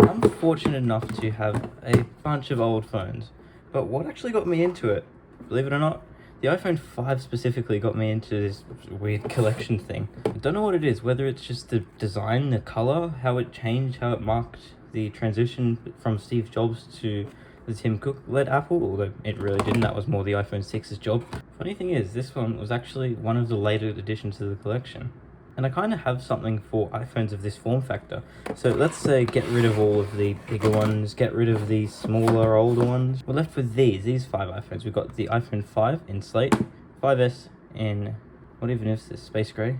I'm fortunate enough to have a bunch of old phones, but what actually got me into it, believe it or not, the iPhone 5 specifically got me into this weird collection thing. I don't know what it is, whether it's just the design, the color, how it changed, how it marked the transition from Steve Jobs to the Tim Cook-led Apple, although it really didn't. That was more the iPhone 6's job. Funny thing is, this one was actually one of the later additions to the collection. And I kind of have something for iPhones of this form factor. So let's say get rid of all of the bigger ones, get rid of the smaller, older ones. We're left with these 5 iPhones. We've got the iPhone 5 in slate, 5S in, what even is this, space gray?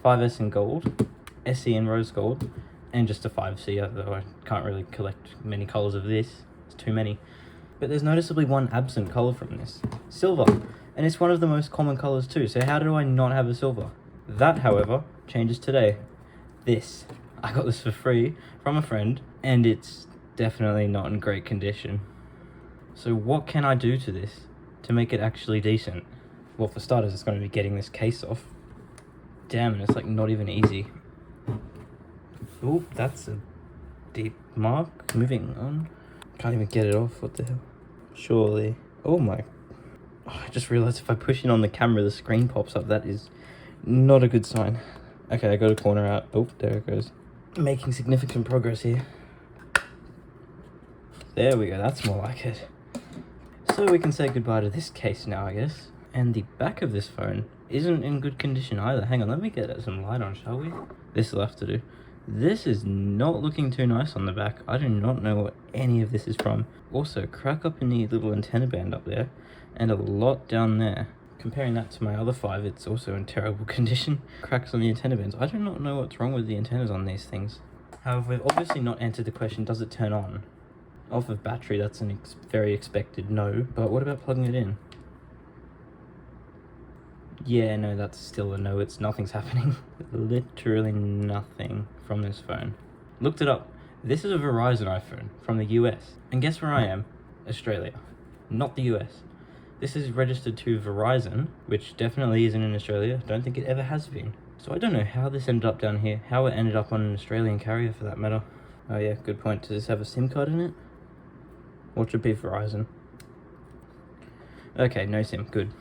5S in gold, SE in rose gold, and just a 5C, although I can't really collect many colors of this. It's too many. But there's noticeably one absent color from this, silver. And it's one of the most common colors too, so how do I not have a silver? That, however, changes today. This. I got this for free from a friend, and it's definitely not in great condition. So what can I do to this to make it actually decent? Well, for starters, it's going to be getting this case off. Damn, and it's like not even easy. Oh, that's a deep mark. Moving on. Can't even get it off. What the hell? Surely. Oh my. Oh, I just realized if I push in on the camera, the screen pops up. That is not a good sign. Okay, I got a corner out. Oh, there it goes. Making significant progress here. There we go, that's more like it. So we can say goodbye to this case now, I guess. And the back of this phone isn't in good condition either. Hang on, let me get some light on, shall we? This will have to do. This is not looking too nice on the back. I do not know what any of this is from. Also, crack up in the little antenna band up there, and a lot down there. Comparing that to my other 5, it's also in terrible condition. Cracks on the antenna bands. I do not know what's wrong with the antennas on these things. However, we've obviously not answered the question, does it turn on? Off of battery, that's a very expected no, but what about plugging it in? Yeah, no, that's still a no. Nothing's happening. Literally nothing from this phone. Looked it up. This is a Verizon iPhone from the US. And guess where I am? Australia. Not the US. This is registered to Verizon, which definitely isn't in Australia. Don't think it ever has been. So I don't know how this ended up down here, how it ended up on an Australian carrier for that matter. Oh yeah, good point. Does this have a SIM card in it? Or should be Verizon? Okay, no SIM, good.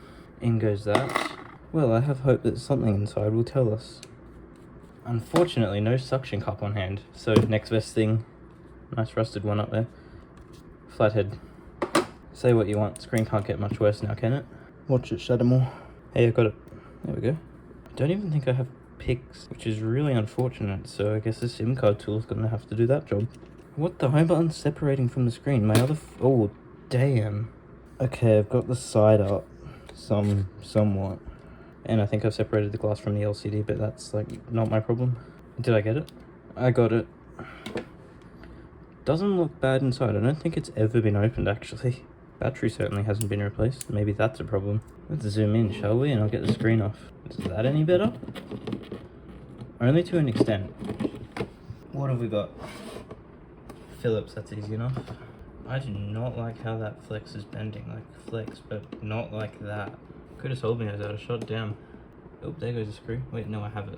In goes that. Well, I have hope that something inside will tell us. Unfortunately, no suction cup on hand. So next best thing, nice rusted one up there. Flathead. Say what you want, screen can't get much worse now, can it? Watch it shatter more. Hey, I got it. There we go. I don't even think I have pics, which is really unfortunate, so I guess the SIM card tool is going to have to do that job. What, the home button's separating from the screen? My other oh, damn. Okay, I've got the side up, somewhat. And I think I've separated the glass from the LCD, but that's, like, not my problem. Did I get it? I got it. Doesn't look bad inside. I don't think it's ever been opened, actually. Battery certainly hasn't been replaced. Maybe that's a problem. Let's zoom in, shall we? And I'll get the screen off. Is that any better? Only to an extent. What have we got? Phillips, that's easy enough. I do not like how that flex is bending. Like flex, but not like that. Could have told me I was out of shot, damn. Oh, there goes the screw. Wait, no, I have it.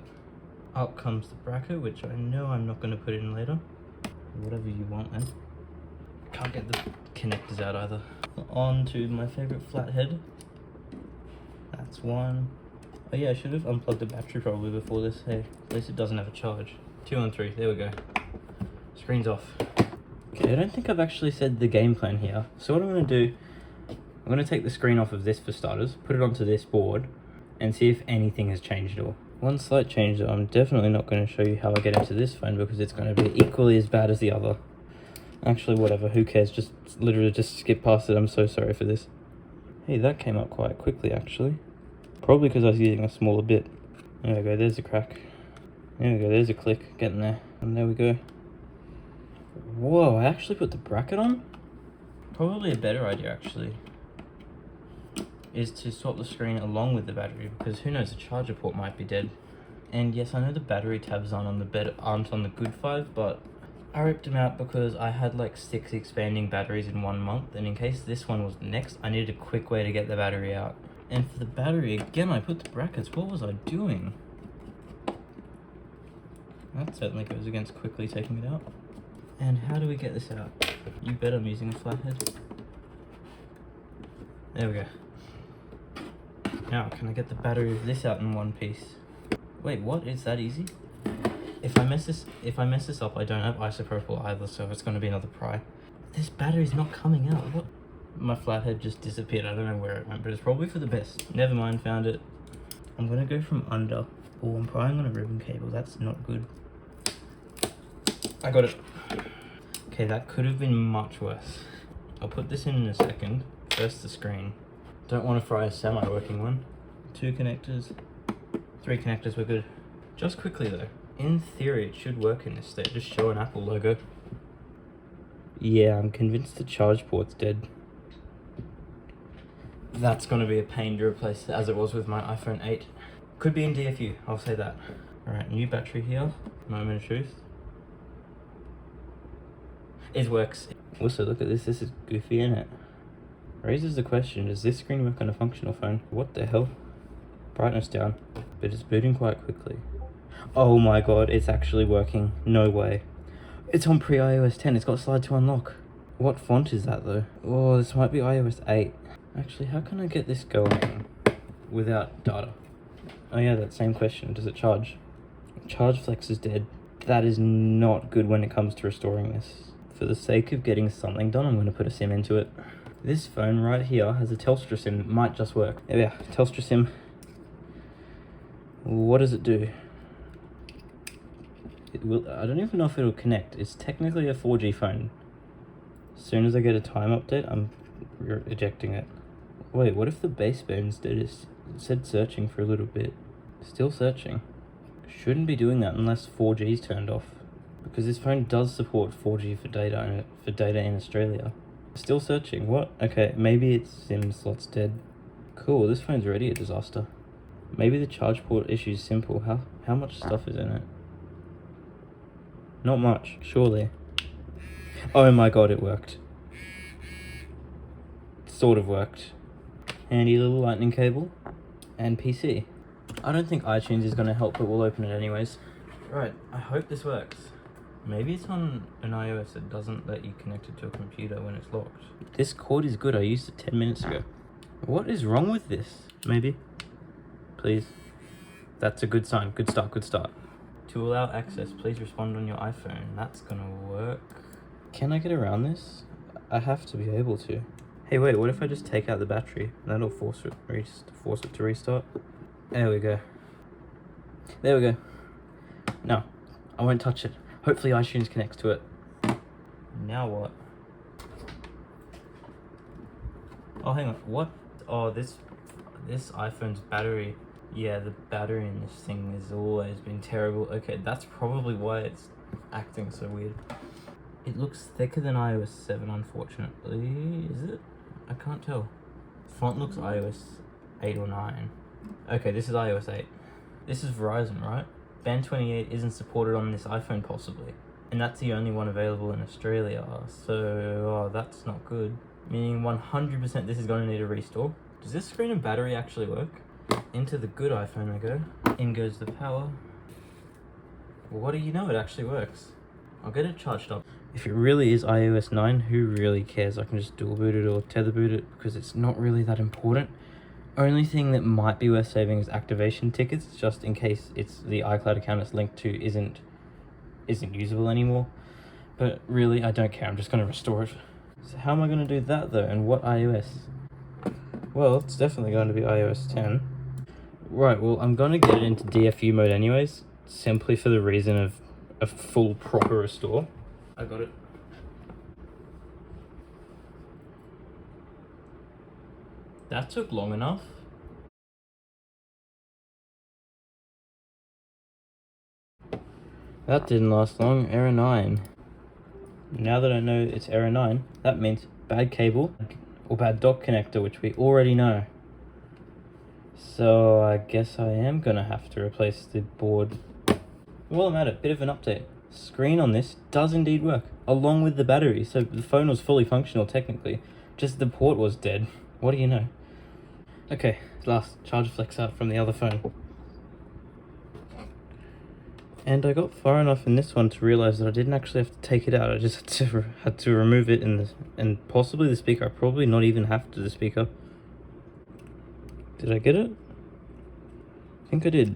Up comes the bracket, which I know I'm not going to put in later. Whatever you want, man. Can't get the connectors out either. On to my favorite flathead. That's one. Oh yeah, I should have unplugged the battery probably before this. Hey, at least it doesn't have a charge. 2 on 3, there we go. Screen's off. Okay, I don't think I've actually said the game plan here. So what I'm going to do, I'm going to take the screen off of this for starters, put it onto this board, and see if anything has changed at all. One slight change though, I'm definitely not going to show you how I get into this phone because it's going to be equally as bad as the other. Actually, whatever, who cares, just literally just skip past it, I'm so sorry for this. Hey, that came up quite quickly actually. Probably because I was using a smaller bit. There we go, there's a crack. There we go, there's a click, getting there. And there we go. Whoa, I actually put the bracket on? Probably a better idea actually is to swap the screen along with the battery, because who knows, the charger port might be dead. And yes, I know the battery tabs on the bed aren't on the good 5, but I ripped them out because I had like 6 expanding batteries in 1 month, and in case this one was next, I needed a quick way to get the battery out. And for the battery, again, I put the brackets. What was I doing? That certainly goes against quickly taking it out. And how do we get this out? You bet I'm using a flathead. There we go. Now, can I get the battery of this out in one piece? Wait, what? Is that easy? If I mess this up, I don't have isopropyl either, so it's going to be another pry. This battery's not coming out. What? My flathead just disappeared. I don't know where it went, but it's probably for the best. Never mind, found it. I'm going to go from under. Oh, I'm prying on a ribbon cable. That's not good. I got it. Okay, that could have been much worse. I'll put this in a second. First the screen. Don't want to fry a semi-working one. 2 connectors. 3 connectors, we're good. Just quickly though. In theory, it should work in this state. Just show an Apple logo. Yeah, I'm convinced the charge port's dead. That's going to be a pain to replace, as it was with my iPhone 8. Could be in DFU, I'll say that. Alright, new battery here. Moment of truth. It works. Also, look at this. This is goofy, isn't it? Raises the question, does this screen work on a functional phone? What the hell? Brightness down, but it's booting quite quickly. Oh my god, it's actually working. No way. It's on pre-iOS 10. It's got slide to unlock. What font is that though? Oh, this might be iOS 8. Actually, how can I get this going without data? Oh yeah, that same question. Does it charge? Charge flex is dead. That is not good when it comes to restoring this. For the sake of getting something done, I'm going to put a SIM into it. This phone right here has a Telstra SIM. It might just work. There we are. Telstra SIM. What does it do? It will. I don't even know if it'll connect. It's technically a 4G phone. As soon as I get a time update, I'm ejecting it. Wait, what if the basebands did it said searching for a little bit? Still searching. Shouldn't be doing that unless 4G is turned off. Because this phone does support 4G for data in Australia. Still searching. What? Okay, maybe its SIM slot's dead. Cool, this phone's already a disaster. Maybe the charge port issue is simple. How much stuff is in it? Not much, surely. Oh my god, it worked. It sort of worked. Handy little lightning cable. And PC. I don't think iTunes is going to help, but we'll open it anyways. Right, I hope this works. Maybe it's on an iOS that doesn't let you connect it to a computer when it's locked. This cord is good. I used it 10 minutes ago. What is wrong with this? Maybe. Please. That's a good sign. Good start, good start. To allow access, please respond on your iPhone. That's gonna work. Can I get around this? I have to be able to. Hey, wait, what if I just take out the battery? That'll force it to restart. There we go. There we go. No, I won't touch it. Hopefully iTunes connects to it. Now what? Oh, hang on. What? Oh, this iPhone's battery. Yeah, the battery in this thing has always been terrible. Okay, that's probably why it's acting so weird. It looks thicker than iOS 7, unfortunately. Is it? I can't tell. Font looks iOS 8 or 9. Okay, this is iOS 8. This is Verizon, right? Band 28 isn't supported on this iPhone, possibly. And that's the only one available in Australia, so that's not good. Meaning 100% this is going to need a restore. Does this screen and battery actually work? Into the good iPhone I go. In goes the power. Well, what do you know? It actually works. I'll get it charged up. If it really is iOS 9, who really cares? I can just dual boot it or tether boot it because it's not really that important. Only thing that might be worth saving is activation tickets, just in case it's the iCloud account it's linked to isn't usable anymore. But really, I don't care. I'm just going to restore it. So how am I going to do that though? And what iOS? Well, it's definitely going to be iOS 10. Right, well, I'm going to get it into DFU mode anyways, simply for the reason of a full proper restore. I got it. That took long enough. That didn't last long. Error 9. Now that I know it's error 9, that means bad cable or bad dock connector, which we already know. So I guess I am gonna have to replace the board. While I'm at it, bit of an update. Screen on this does indeed work, along with the battery, so the phone was fully functional technically, just the port was dead. What do you know? Okay, last charge flex out from the other phone. And I got far enough in this one to realize that I didn't actually have to take it out. I just had to remove it and possibly the speaker. I probably not even have to the speaker. Did I get it? I think I did.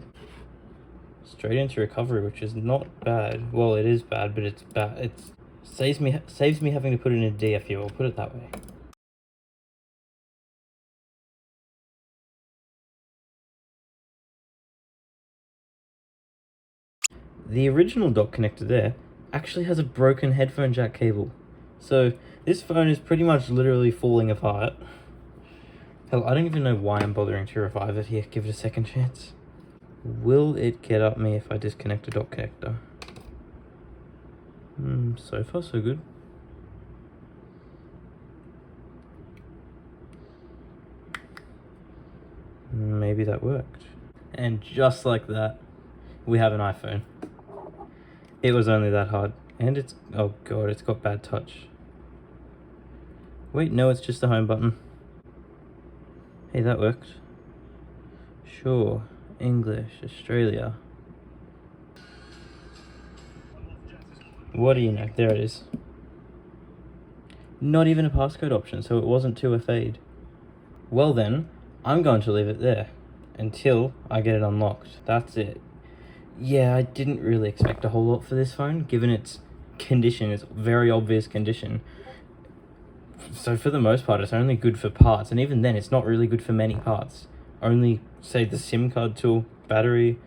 Straight into recovery, which is not bad. Well, it is bad, but it's bad. It saves me having to put it in a DFU. I'll put it that way. The original dock connector there actually has a broken headphone jack cable. So this phone is pretty much literally falling apart. Hell, I don't even know why I'm bothering to revive it here. Give it a second chance. Will it get up me if I disconnect a dock connector? So far so good. Maybe that worked. And just like that, we have an iPhone. It was only that hard. And it's, oh god, it's got bad touch. Wait, no, it's just the home button. Hey, that worked. Sure, English, Australia. What do you know? There it is. Not even a passcode option, so it wasn't 2FA'd. Well then, I'm going to leave it there until I get it unlocked. That's it. Yeah, I didn't really expect a whole lot for this phone, given its condition, its very obvious condition. So for the most part, it's only good for parts, and even then, it's not really good for many parts. Only, say, the SIM card tool, battery,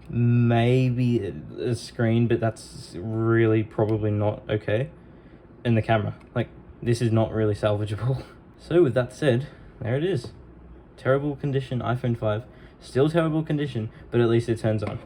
maybe a screen, but that's really probably not okay. And the camera, like, this is not really salvageable. So with that said, there it is. Terrible condition iPhone 5, still terrible condition, but at least it turns on.